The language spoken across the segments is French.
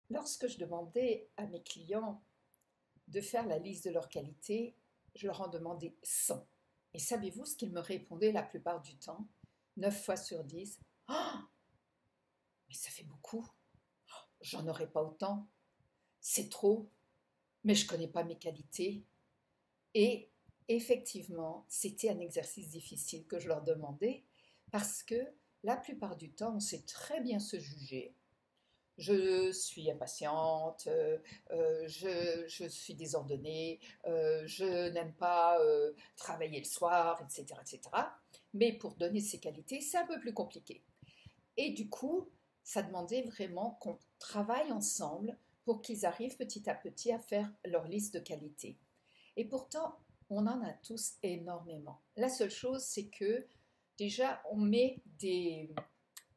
Lorsque je demandais à mes clients de faire la liste de leurs qualités, je leur en demandais 100. Et savez-vous ce qu'ils me répondaient la plupart du temps? 9 fois sur 10. Oh, mais ça fait beaucoup. J'en aurais pas autant. C'est trop. Mais je ne connais pas mes qualités. Et effectivement, c'était un exercice difficile que je leur demandais parce que la plupart du temps, on sait très bien se juger. Je suis impatiente, je suis désordonnée, je n'aime pas travailler le soir, etc., etc. Mais pour donner ces qualités, c'est un peu plus compliqué. Et du coup, ça demandait vraiment qu'on travaille ensemble pour qu'ils arrivent petit à petit à faire leur liste de qualités. Et pourtant, on en a tous énormément. La seule chose, c'est que déjà, on met des,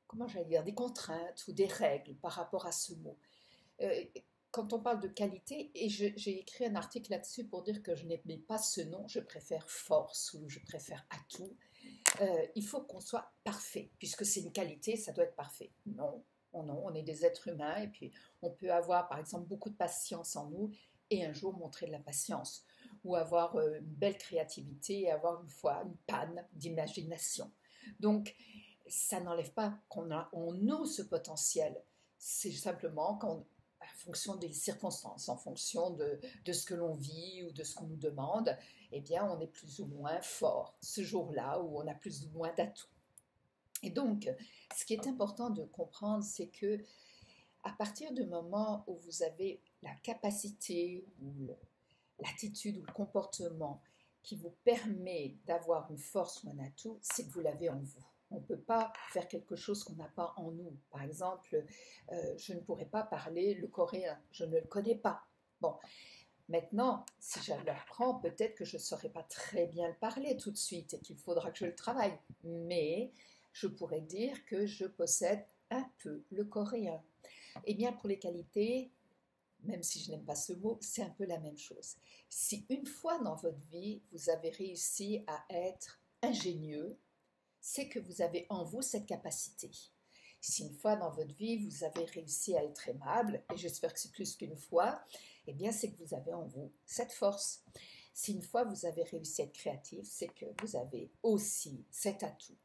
comment j'allais dire, des contraintes ou des règles par rapport à ce mot. Euh, Quand on parle de qualité, et j'ai écrit un article là-dessus pour dire que je n'aimais pas ce nom, je préfère force ou je préfère atout. Il faut qu'on soit parfait, puisque c'est une qualité, ça doit être parfait. Non, non, on est des êtres humains et puis on peut avoir par exemple beaucoup de patience en nous et un jour montrer de la patience ou avoir une belle créativité et avoir une fois une panne d'imagination. Donc ça n'enlève pas qu'on a en nous ce potentiel. C'est simplement qu'en fonction des circonstances, en fonction de ce que l'on vit ou de ce qu'on nous demande, eh bien, on est plus ou moins fort ce jour-là ou on a plus ou moins d'atouts. Et donc, ce qui est important de comprendre, c'est que à partir du moment où vous avez la capacité ou l'attitude ou le comportement qui vous permet d'avoir une force ou un atout, c'est que vous l'avez en vous. On ne peut pas faire quelque chose qu'on n'a pas en nous. Par exemple, je ne pourrais pas parler le coréen, je ne le connais pas. Bon, maintenant, si je l'apprends, peut-être que je ne saurais pas très bien le parler tout de suite et qu'il faudra que je le travaille. Mais je pourrais dire que je possède un peu le coréen. Eh bien, pour les qualités, même si je n'aime pas ce mot, c'est un peu la même chose. Si une fois dans votre vie, vous avez réussi à être ingénieux, c'est que vous avez en vous cette capacité. Si une fois dans votre vie, vous avez réussi à être aimable, et j'espère que c'est plus qu'une fois, eh bien c'est que vous avez en vous cette force. Si une fois vous avez réussi à être créatif, c'est que vous avez aussi cet atout.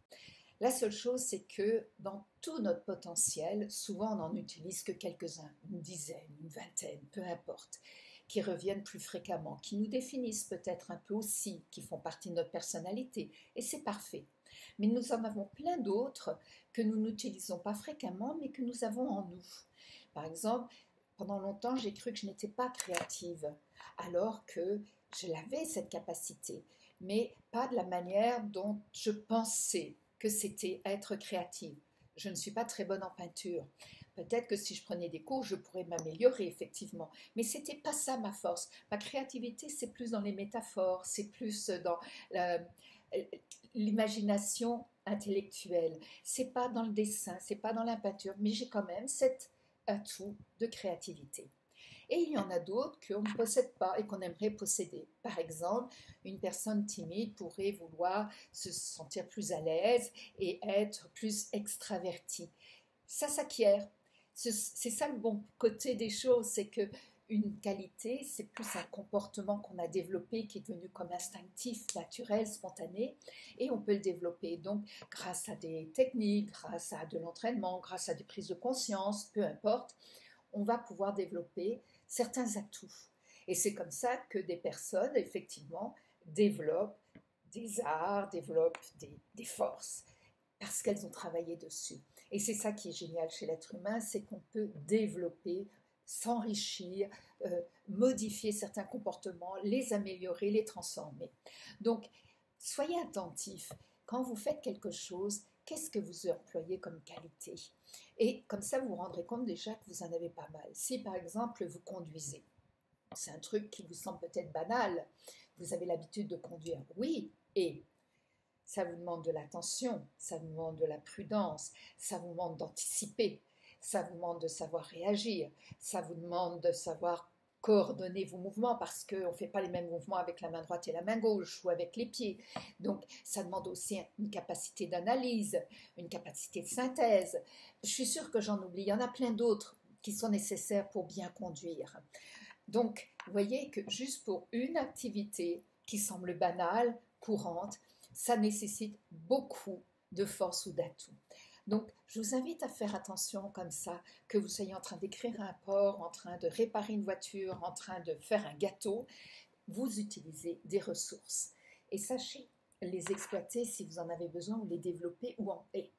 La seule chose, c'est que dans tout notre potentiel, souvent on n'en utilise que quelques-uns, une dizaine, une vingtaine, peu importe, qui reviennent plus fréquemment, qui nous définissent peut-être un peu aussi, qui font partie de notre personnalité, et c'est parfait. Mais nous en avons plein d'autres que nous n'utilisons pas fréquemment, mais que nous avons en nous. Par exemple, pendant longtemps, j'ai cru que je n'étais pas créative, alors que je l'avais cette capacité, mais pas de la manière dont je pensais que c'était être créative. Je ne suis pas très bonne en peinture. Peut-être que si je prenais des cours, je pourrais m'améliorer, effectivement. Mais ce n'était pas ça ma force. Ma créativité, c'est plus dans les métaphores, c'est plus dans l'imagination intellectuelle. C'est pas dans le dessin, c'est pas dans la peinture, mais j'ai quand même cet atout de créativité. Et il y en a d'autres qu'on ne possède pas et qu'on aimerait posséder. Par exemple, une personne timide pourrait vouloir se sentir plus à l'aise et être plus extravertie. Ça s'acquiert. C'est ça le bon côté des choses, c'est que une qualité, c'est plus un comportement qu'on a développé qui est devenu comme instinctif, naturel, spontané, et on peut le développer. Donc, grâce à des techniques, grâce à de l'entraînement, grâce à des prises de conscience, peu importe, on va pouvoir développer certains atouts. Et c'est comme ça que des personnes, effectivement, développent des arts, développent des forces, parce qu'elles ont travaillé dessus. Et c'est ça qui est génial chez l'être humain, c'est qu'on peut développer, s'enrichir, modifier certains comportements, les améliorer, les transformer. Donc, soyez attentifs. Quand vous faites quelque chose, qu'est-ce que vous employez comme qualité? Et comme ça, vous vous rendrez compte déjà que vous en avez pas mal. Si par exemple, vous conduisez, c'est un truc qui vous semble peut-être banal, vous avez l'habitude de conduire, oui, et ça vous demande de l'attention, ça vous demande de la prudence, ça vous demande d'anticiper, ça vous demande de savoir réagir, ça vous demande de savoir coordonner vos mouvements parce qu'on ne fait pas les mêmes mouvements avec la main droite et la main gauche ou avec les pieds. Donc ça demande aussi une capacité d'analyse, une capacité de synthèse. Je suis sûre que j'en oublie, il y en a plein d'autres qui sont nécessaires pour bien conduire. Donc, vous voyez que juste pour une activité qui semble banale, courante, ça nécessite beaucoup de force ou d'atouts. Donc, je vous invite à faire attention comme ça, que vous soyez en train d'écrire un rapport, en train de réparer une voiture, en train de faire un gâteau, vous utilisez des ressources. Et sachez les exploiter si vous en avez besoin ou les développer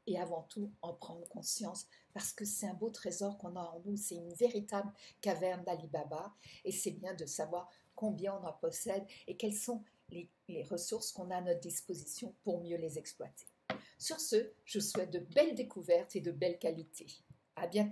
et avant tout en prendre conscience parce que c'est un beau trésor qu'on a en nous, c'est une véritable caverne d'Ali Baba et c'est bien de savoir combien on en possède et quelles sont les ressources qu'on a à notre disposition pour mieux les exploiter. Sur ce, je vous souhaite de belles découvertes et de belles qualités. À bientôt.